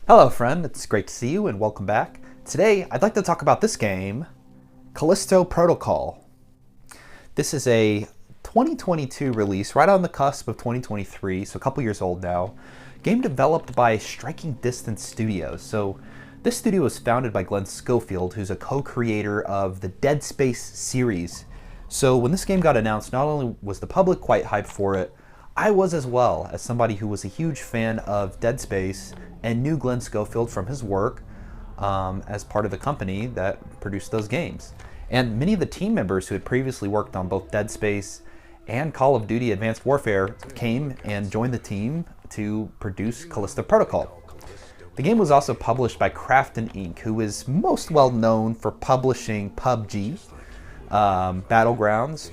Hello friend, it's great to see you and welcome back. Today I'd like to talk about this game, Callisto Protocol. This is a 2022 release, right on the cusp of 2023, so a couple years old now. Game developed by Striking Distance Studios. So this studio was founded by Glenn Schofield, who's a co-creator of the Dead Space series. So when this game got announced, not only was the public quite hyped for it, I was as well, as somebody who was a huge fan of Dead Space and knew Glenn Schofield from his work as part of the company that produced those games. And many of the team members who had previously worked on both Dead Space and Call of Duty Advanced Warfare came and joined the team to produce Callisto Protocol. The game was also published by Krafton Inc., who is most well known for publishing PUBG, Battlegrounds.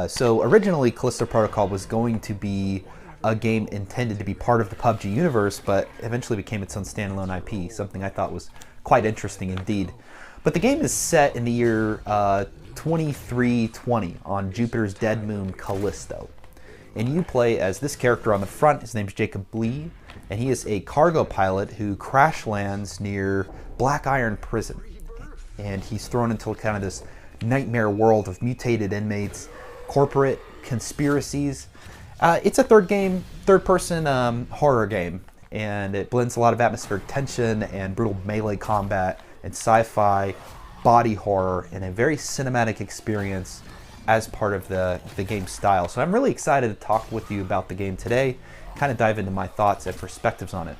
So originally Callisto Protocol was going to be a game intended to be part of the PUBG universe, but eventually became its own standalone IP, something I thought was quite interesting indeed. But the game is set in the year 2320 on Jupiter's dead moon Callisto. And you play as this character on the front. His name's Jacob Lee, and he is a cargo pilot who crash lands near Black Iron Prison. And he's thrown into kind of this nightmare world of mutated inmates, corporate conspiracies. It's a third-person horror game, and it blends a lot of atmospheric tension and brutal melee combat and sci-fi body horror in a very cinematic experience as part of the game style. So I'm really excited to talk with you about the game today, kind of dive into my thoughts and perspectives on it.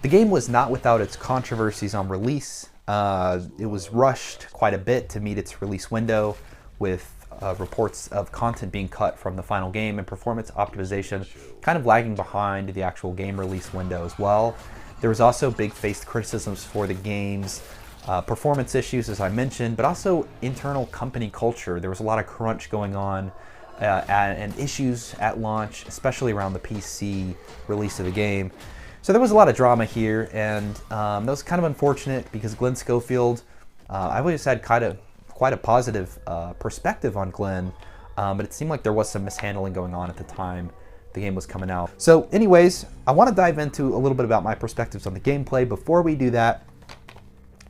The game was not without its controversies on release. It was rushed quite a bit to meet its release window, with reports of content being cut from the final game and performance optimization kind of lagging behind the actual game release window as well. There was also big-faced criticisms for the game's performance issues, as I mentioned, but also internal company culture. There was a lot of crunch going on and issues at launch, especially around the PC release of the game. So there was a lot of drama here, and that was kind of unfortunate because Glenn Schofield, I always had quite a positive perspective on Glenn, but it seemed like there was some mishandling going on at the time the game was coming out. So anyways, I want to dive into a little bit about my perspectives on the gameplay. Before we do that,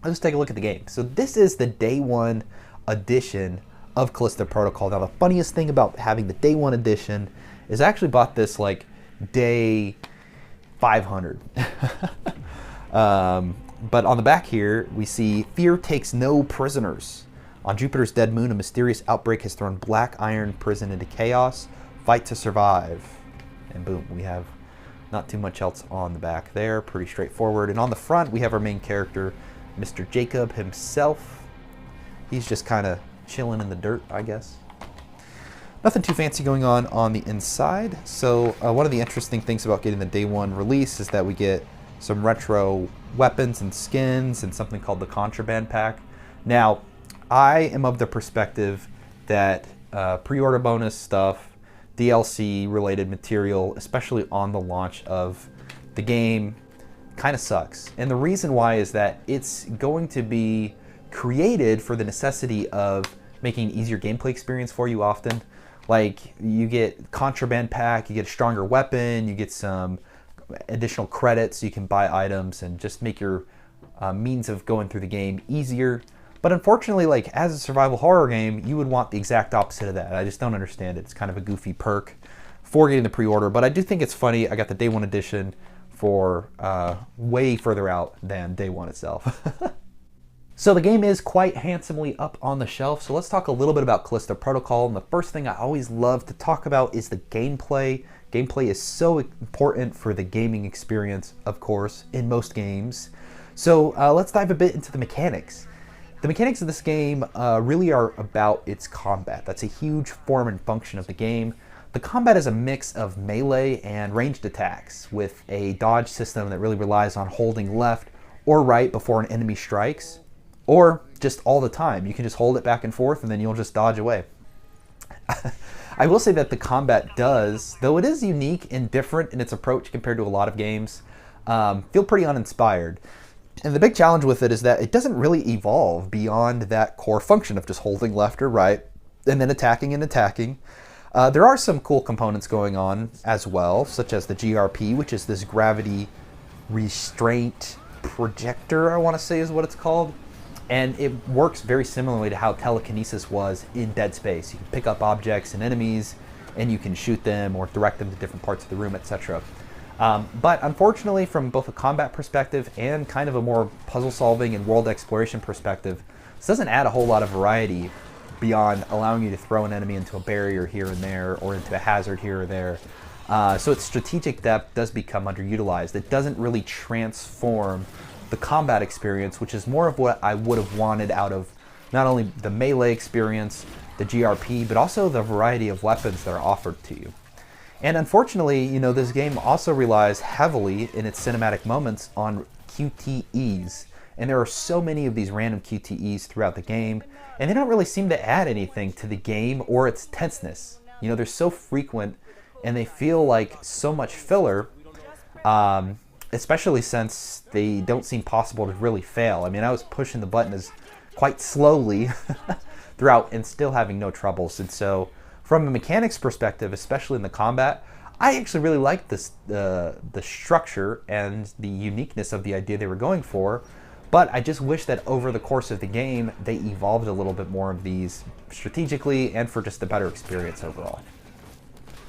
let's take a look at the game. So this is the day one edition of Callisto Protocol. Now the funniest thing about having the day one edition is I actually bought this like day 500. But on the back here, we see fear takes no prisoners. On Jupiter's dead moon, a mysterious outbreak has thrown Black Iron Prison into chaos. Fight to survive. And boom, we have not too much else on the back there. Pretty straightforward. And on the front, we have our main character, Mr. Jacob himself. He's just kind of chilling in the dirt, I guess. Nothing too fancy going on the inside. So one of the interesting things about getting the day one release is that we get some retro weapons and skins and something called the Contraband Pack. Now, I am of the perspective that pre-order bonus stuff, DLC related material, especially on the launch of the game, kind of sucks. And the reason why is that it's going to be created for the necessity of making an easier gameplay experience for you often. Like, you get Contraband Pack, you get a stronger weapon, you get some additional credits so you can buy items and just make your means of going through the game easier. But unfortunately, like, as a survival horror game, you would want the exact opposite of that. I just don't understand it. It's kind of a goofy perk for getting the pre-order, but I do think it's funny. I got the day one edition for way further out than day one itself. So the game is quite handsomely up on the shelf. So let's talk a little bit about Callisto Protocol. And the first thing I always love to talk about is the gameplay. Gameplay is so important for the gaming experience, of course, in most games. So let's dive a bit into the mechanics. The mechanics of this game really are about its combat. That's a huge form and function of the game. The combat is a mix of melee and ranged attacks with a dodge system that really relies on holding left or right before an enemy strikes, or just all the time. You can just hold it back and forth and then you'll just dodge away. I will say that the combat does, though it is unique and different in its approach compared to a lot of games, feel pretty uninspired. And the big challenge with it is that it doesn't really evolve beyond that core function of just holding left or right and then attacking and attacking. There are some cool components going on as well, such as the GRP, which is this gravity restraint projector, I want to say is what it's called. And it works very similarly to how telekinesis was in Dead Space. You can pick up objects and enemies, and you can shoot them or direct them to different parts of the room, etc. But unfortunately, from both a combat perspective and kind of a more puzzle solving and world exploration perspective, this doesn't add a whole lot of variety beyond allowing you to throw an enemy into a barrier here and there or into a hazard here or there. So its strategic depth does become underutilized. It doesn't really transform the combat experience, which is more of what I would have wanted out of not only the melee experience, the GRP, but also the variety of weapons that are offered to you. And unfortunately, you know, this game also relies heavily in its cinematic moments on QTEs. And there are so many of these random QTEs throughout the game, and they don't really seem to add anything to the game or its tenseness. You know, they're so frequent, and they feel like so much filler, especially since they don't seem possible to really fail. I mean, I was pushing the buttons quite slowly throughout and still having no troubles. And so from a mechanics perspective, especially in the combat, I actually really liked this, the structure and the uniqueness of the idea they were going for. But I just wish that over the course of the game, they evolved a little bit more of these strategically and for just a better experience overall.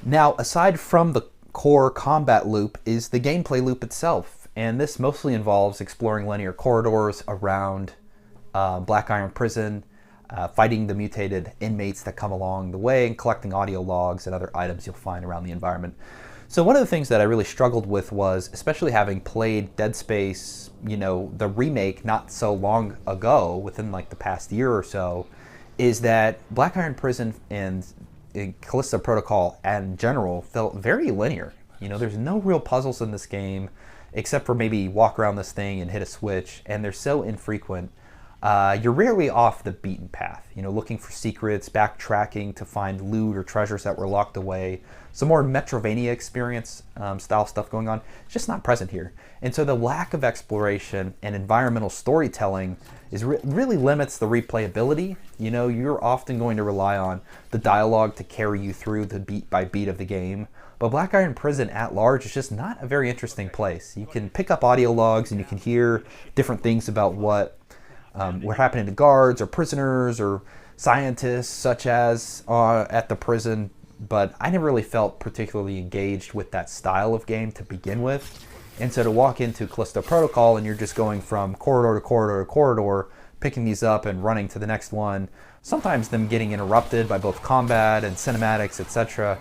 Now, aside from the core combat loop is the gameplay loop itself, and this mostly involves exploring linear corridors around Black Iron Prison, fighting the mutated inmates that come along the way, and collecting audio logs and other items you'll find around the environment. So one of the things that I really struggled with was, especially having played Dead Space, you know, the remake not so long ago, within like the past year or so, is that Black Iron Prison and Callisto Protocol in general felt very linear. You know, there's no real puzzles in this game, except for maybe walk around this thing and hit a switch, and they're so infrequent. You're rarely off the beaten path, you know, looking for secrets, backtracking to find loot or treasures that were locked away. Some more Metrovania experience style stuff going on. It's just not present here. And so the lack of exploration and environmental storytelling is really limits the replayability. You know, you're often going to rely on the dialogue to carry you through the beat by beat of the game. But Black Iron Prison at large is just not a very interesting place. You can pick up audio logs and you can hear different things about what happening to guards or prisoners or scientists, such as at the prison, but I never really felt particularly engaged with that style of game to begin with. And so to walk into Callisto Protocol and you're just going from corridor to corridor to corridor, picking these up and running to the next one, sometimes them getting interrupted by both combat and cinematics, etc.,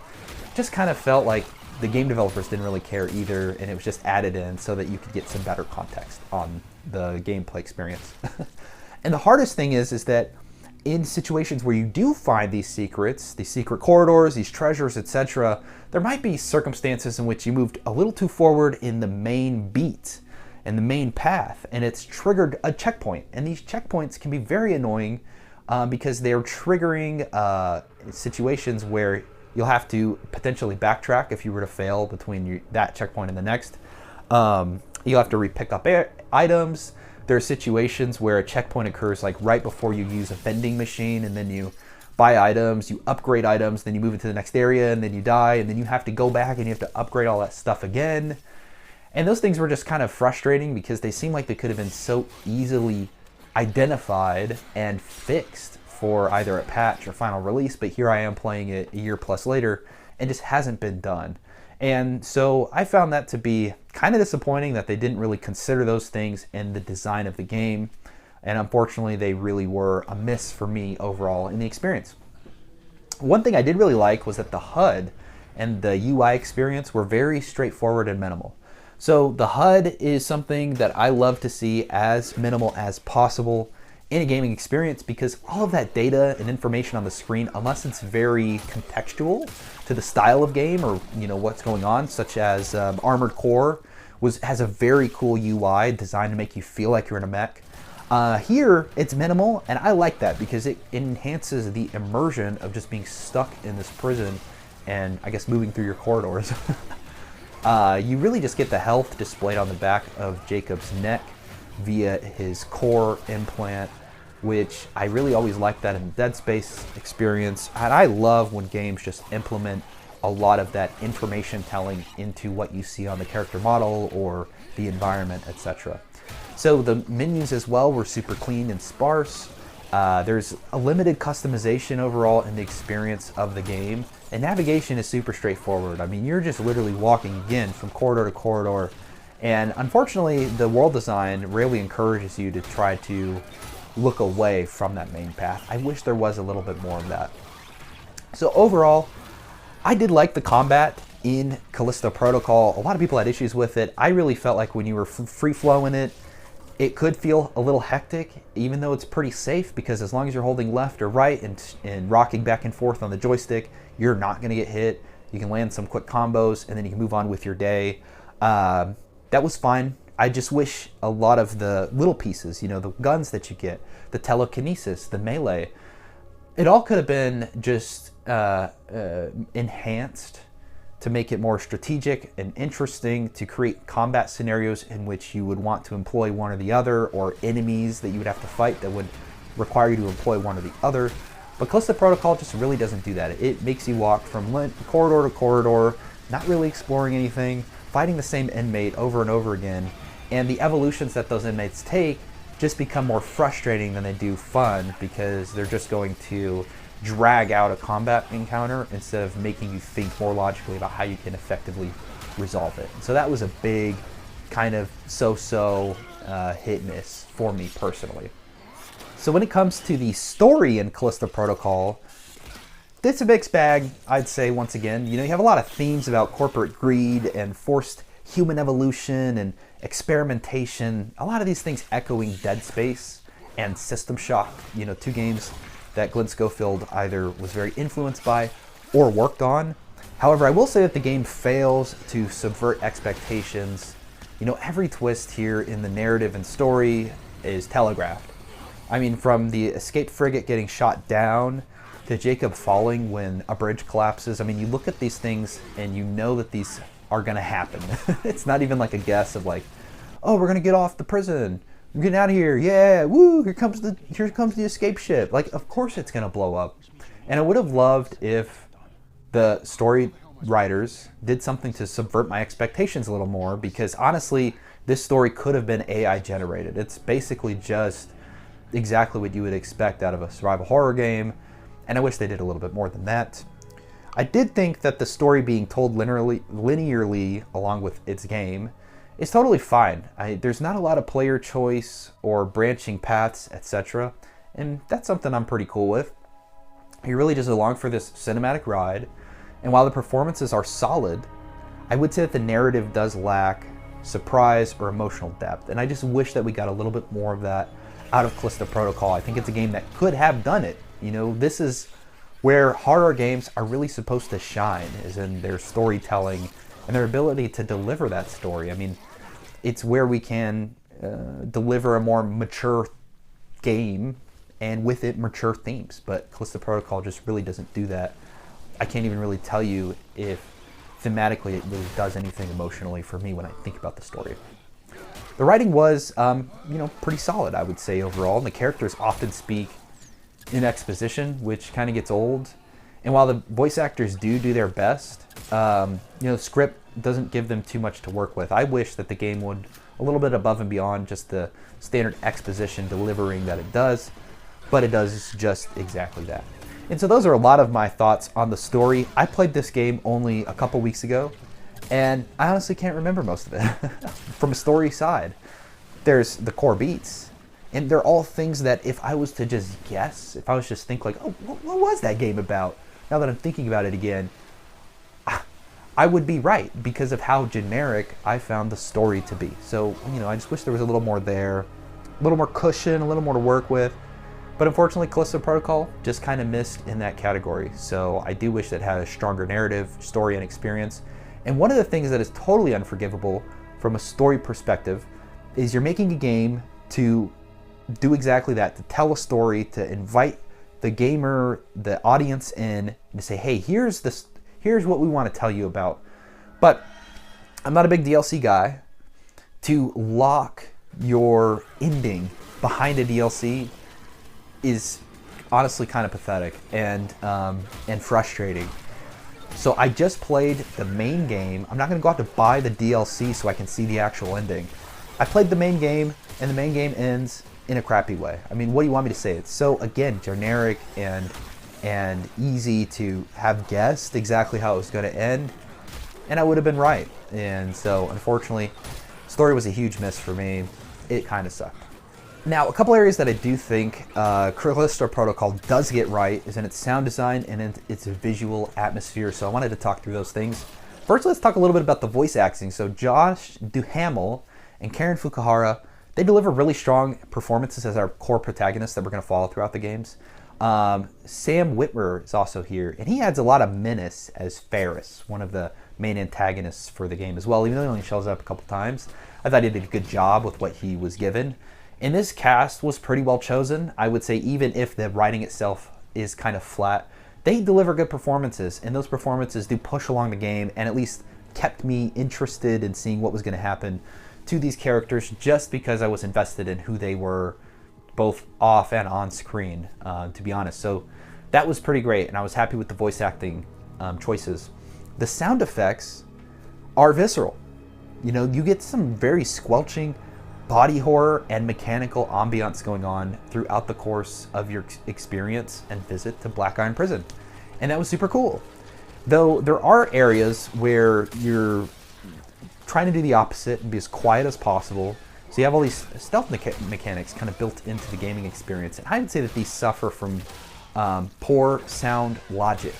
just kind of felt like the game developers didn't really care either, and it was just added in so that you could get some better context on the gameplay experience. And the hardest thing is that in situations where you do find these secrets, these secret corridors, these treasures, etc., there might be circumstances in which you moved a little too forward in the main beat and the main path, and it's triggered a checkpoint. And these checkpoints can be very annoying because they're triggering situations where you'll have to potentially backtrack if you were to fail between that checkpoint and the next. You'll have to re-pick up items. There are situations where a checkpoint occurs like right before you use a vending machine, and then you buy items, you upgrade items, then you move into the next area, and then you die, and then you have to go back and you have to upgrade all that stuff again. And those things were just kind of frustrating because they seem like they could have been so easily identified and fixed for either a patch or final release, but here I am playing it a year plus later and just hasn't been done. And so I found that to be kind of disappointing that they didn't really consider those things in the design of the game. And unfortunately, they really were a miss for me overall in the experience. One thing I did really like was that the HUD and the UI experience were very straightforward and minimal. So the HUD is something that I love to see as minimal as possible in a gaming experience, because all of that data and information on the screen, unless it's very contextual to the style of game or what's going on, such as Armored Core has a very cool UI designed to make you feel like you're in a mech. Here it's minimal, and I like that because it enhances the immersion of just being stuck in this prison and I guess moving through your corridors. You really just get the health displayed on the back of Jacob's neck via his core implant, which I really always liked that in the Dead Space experience. And I love when games just implement a lot of that information telling into what you see on the character model or the environment, etc. So the menus as well were super clean and sparse. There's a limited customization overall in the experience of the game, and navigation is super straightforward. I mean, you're just literally walking again from corridor to corridor, and unfortunately the world design rarely encourages you to try to look away from that main path. I wish there was a little bit more of that. So overall, I did like the combat in Callisto Protocol. A lot of people had issues with it. I really felt like when you were free-flowing it could feel a little hectic, even though it's pretty safe, because as long as you're holding left or right and rocking back and forth on the joystick, you're not going to get hit. You can land some quick combos, and then you can move on with your day. That was fine. I just wish a lot of the little pieces, you know, the guns that you get, the telekinesis, the melee, it all could have been just enhanced to make it more strategic and interesting, to create combat scenarios in which you would want to employ one or the other, or enemies that you would have to fight that would require you to employ one or the other. But Callisto Protocol just really doesn't do that. It makes you walk from corridor to corridor, not really exploring anything, fighting the same inmate over and over again, and the evolutions that those inmates take just become more frustrating than they do fun, because they're just going to drag out a combat encounter instead of making you think more logically about how you can effectively resolve it. So that was a big kind of so-so hit miss for me personally. So when it comes to the story in Callisto Protocol, it's a mixed bag, I'd say. Once again, you know, you have a lot of themes about corporate greed and forced human evolution and experimentation, a lot of these things echoing Dead Space and System Shock, you know, two games that Glenn Schofield either was very influenced by or worked on. However, I will say that the game fails to subvert expectations. You know, every twist here in the narrative and story is telegraphed. I mean, from the escaped frigate getting shot down to Jacob falling when a bridge collapses. I mean, you look at these things and you know that these are gonna happen. It's not even like a guess of like, oh, we're gonna get off the prison, we're getting out of here, yeah, woo, here comes the escape ship. Like, of course it's gonna blow up. And I would have loved if the story writers did something to subvert my expectations a little more, because honestly, this story could have been AI generated. It's basically just exactly what you would expect out of a survival horror game, and I wish they did a little bit more than that. I did think that the story being told linearly along with its game is totally fine. There's not a lot of player choice or branching paths, etc., and that's something I'm pretty cool with. You're really just along for this cinematic ride, and while the performances are solid, I would say that the narrative does lack surprise or emotional depth, and I just wish that we got a little bit more of that out of Callisto Protocol. I think it's a game that could have done it. You know, this is where horror games are really supposed to shine, is in their storytelling and their ability to deliver that story. I mean, it's where we can deliver a more mature game, and with it, mature themes. But Callisto Protocol just really doesn't do that. I can't even really tell you if thematically it really does anything emotionally for me when I think about the story. The writing was, you know, pretty solid, I would say, overall. And the characters often speak in exposition, which kind of gets old. And while the voice actors do their best, you know, the script doesn't give them too much to work with. I wish that the game would a little bit above and beyond just the standard exposition delivering that it does, but it does just exactly that. And so those are a lot of my thoughts on the story. I played this game only a couple weeks ago, and I honestly can't remember most of it. From a story side, there's the core beats, and they're all things that if I was to just guess, if I was just think like, oh, what was that game about? Now that I'm thinking about it again, I would be right because of how generic I found the story to be. So, you know, I just wish there was a little more there, a little more cushion, a little more to work with. But unfortunately, Callisto Protocol just kind of missed in that category. So I do wish that it had a stronger narrative, story, and experience. And one of the things that is totally unforgivable from a story perspective is you're making a game to do exactly that, to tell a story, to invite the gamer, the audience in, and to say, hey, here's what we want to tell you about. But I'm not a big DLC guy. To lock your ending behind a DLC is honestly kind of pathetic and frustrating. So I just played the main game. I'm not going to go out to buy the DLC so I can see the actual ending. I played the main game, and the main game ends in a crappy way. I mean, what do you want me to say? It's so, again, generic and easy to have guessed exactly how it was going to end, and I would have been right. And so, unfortunately, the story was a huge miss for me. It kind of sucked. Now, a couple areas that I do think Callisto Protocol does get right is in its sound design and in its visual atmosphere. So I wanted to talk through those things. First, let's talk a little bit about the voice acting. So Josh Duhamel and Karen Fukuhara, they deliver really strong performances as our core protagonists that we're going to follow throughout the games. Sam Witwer is also here, and he adds a lot of menace as Ferris, one of the main antagonists for the game as well, even though he only shows up a couple times. I thought he did a good job with what he was given. And this cast was pretty well chosen. I would say even if the writing itself is kind of flat, they deliver good performances, and those performances do push along the game and at least kept me interested in seeing what was going to happen to these characters just because I was invested in who they were both off and on screen, to be honest. So that was pretty great, and I was happy with the voice acting choices. The sound effects are visceral. You know, you get some very squelching body horror and mechanical ambiance going on throughout the course of your experience and visit to Black Iron Prison. And that was super cool. Though there are areas where you're trying to do the opposite and be as quiet as possible. So you have all these stealth mechanics kind of built into the gaming experience. And I would say that these suffer from poor sound logic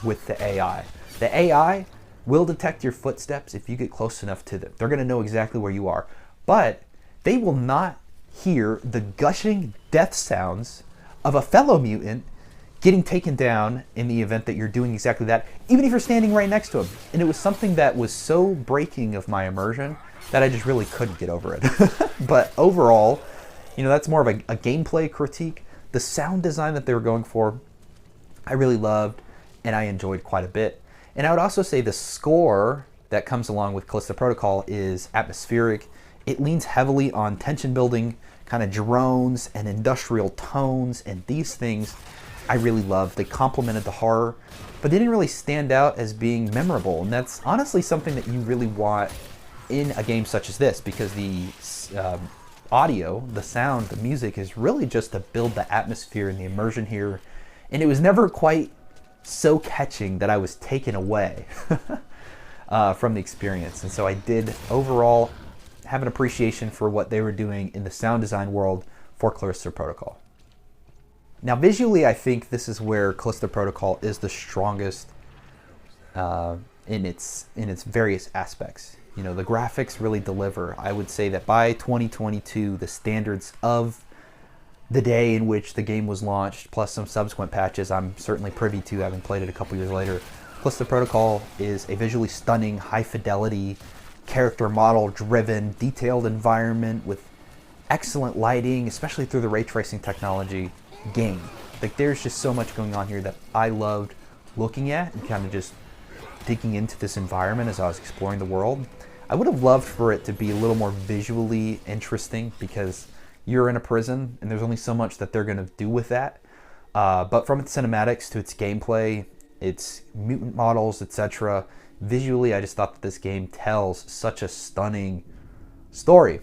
with the AI. The AI will detect your footsteps if you get close enough to them. They're going to know exactly where you are. But they will not hear the gushing death sounds of a fellow mutant getting taken down in the event that you're doing exactly that, even if you're standing right next to him. And it was something that was so breaking of my immersion that I just really couldn't get over it. But overall, you know, that's more of a gameplay critique. The sound design that they were going for, I really loved, and I enjoyed quite a bit. And I would also say the score that comes along with Callisto Protocol is atmospheric. It leans heavily on tension building, kind of drones and industrial tones, and these things I really loved. They complemented the horror, but they didn't really stand out as being memorable, and that's honestly something that you really want in a game such as this, because the audio, the sound, the music is really just to build the atmosphere and the immersion here, and it was never quite so catching that I was taken away from the experience. And so I did overall have an appreciation for what they were doing in the sound design world for Callisto Protocol. Now visually, I think this is where Callisto Protocol is the strongest in its various aspects. You know, the graphics really deliver. I would say that by 2022, the standards of the day in which the game was launched, plus some subsequent patches I'm certainly privy to, having played it a couple years later, Callisto Protocol is a visually stunning, high fidelity, character model driven, detailed environment with excellent lighting, especially through the ray tracing technology game. Like, there's just so much going on here that I loved looking at and kind of just digging into this environment as I was exploring the world. I would have loved for it to be a little more visually interesting, because you're in a prison and there's only so much that they're going to do with that. But from its cinematics to its gameplay, its mutant models, etc., visually, I just thought that this game tells such a stunning story,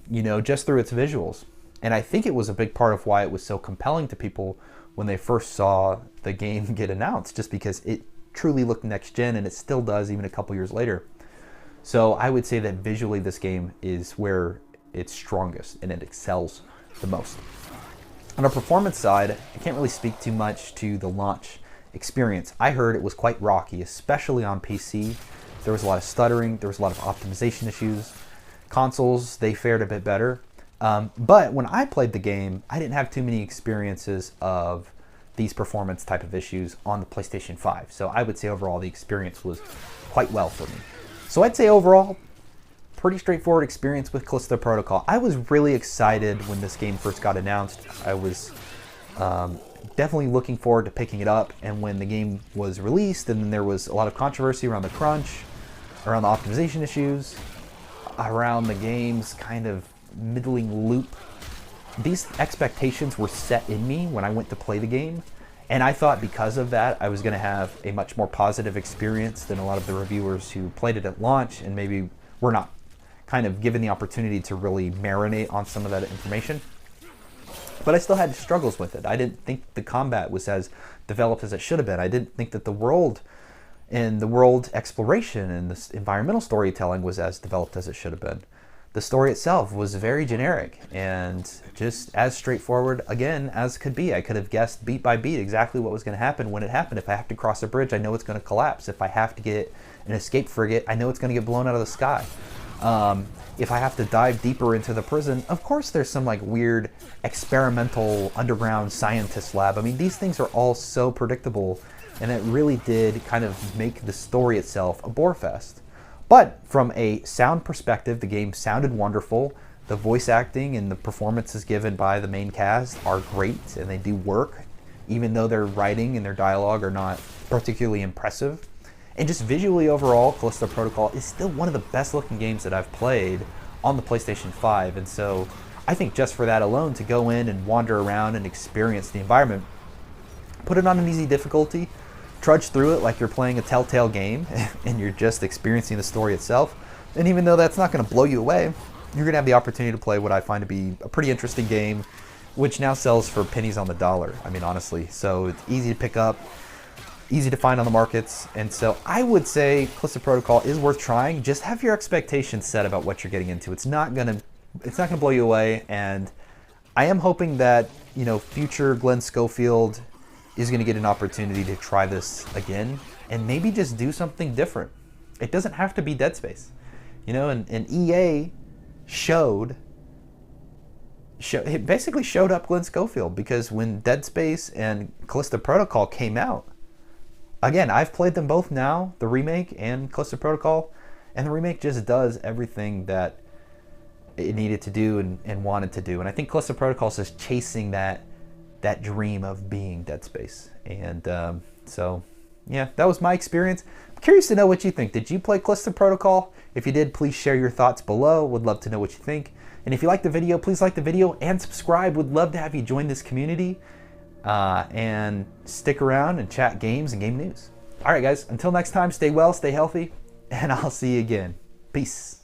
you know, just through its visuals. And I think it was a big part of why it was so compelling to people when they first saw the game get announced, just because it truly looked next gen, and it still does even a couple years later. So I would say that visually this game is where it's strongest and it excels the most. On a performance side, I can't really speak too much to the launch experience. I heard it was quite rocky, especially on PC. There was a lot of stuttering, there was a lot of optimization issues. Consoles, they fared a bit better. But when I played the game, I didn't have too many experiences of these performance type of issues on the PlayStation 5. So I would say overall the experience was quite well for me. So I'd say overall, pretty straightforward experience with Callisto Protocol. I was really excited when this game first got announced. I was definitely looking forward to picking it up, and when the game was released and then there was a lot of controversy around the crunch, around the optimization issues, around the game's kind of middling loop, these expectations were set in me when I went to play the game, And I thought because of that, I was going to have a much more positive experience than a lot of the reviewers who played it at launch and maybe were not kind of given the opportunity to really marinate on some of that information. But I still had struggles with it. I didn't think the combat was as developed as it should have been. I didn't think that the world and the world exploration and the environmental storytelling was as developed as it should have been. The story itself was very generic and just as straightforward, again, as could be. I could have guessed beat by beat exactly what was going to happen when it happened. If I have to cross a bridge, I know it's going to collapse. If I have to get an escape frigate, I know it's going to get blown out of the sky. If I have to dive deeper into the prison, of course there's some like weird experimental underground scientist lab. I mean, these things are all so predictable, and it really did kind of make the story itself a bore fest. But from a sound perspective, the game sounded wonderful. The voice acting and the performances given by the main cast are great, and they do work, even though their writing and their dialogue are not particularly impressive. And just visually overall, Callisto Protocol is still one of the best looking games that I've played on the PlayStation 5. And so I think just for that alone, to go in and wander around and experience the environment, put it on an easy difficulty, trudge through it like you're playing a Telltale game and you're just experiencing the story itself. And even though that's not going to blow you away, you're going to have the opportunity to play what I find to be a pretty interesting game, which now sells for pennies on the dollar. I mean, honestly. So it's easy to pick up, easy to find on the markets. And so I would say Callisto Protocol is worth trying. Just have your expectations set about what you're getting into. It's not going to blow you away. And I am hoping that, you know, future Glenn Schofield is going to get an opportunity to try this again and maybe just do something different. It doesn't have to be Dead Space, you know. And EA it basically showed up Glenn Schofield, because when Dead Space and Callisto Protocol came out, again, I've played them both now, the remake and Callisto Protocol, and the remake just does everything that it needed to do and wanted to do. And I think Callisto Protocol is just chasing that dream of being Dead Space. And so, yeah, that was my experience. I'm curious to know what you think. Did you play Callisto Protocol? If you did, please share your thoughts below. Would love to know what you think. And if you like the video, please like the video and subscribe. Would love to have you join this community and stick around and chat games and game news. All right, guys, until next time, stay well, stay healthy, and I'll see you again. Peace.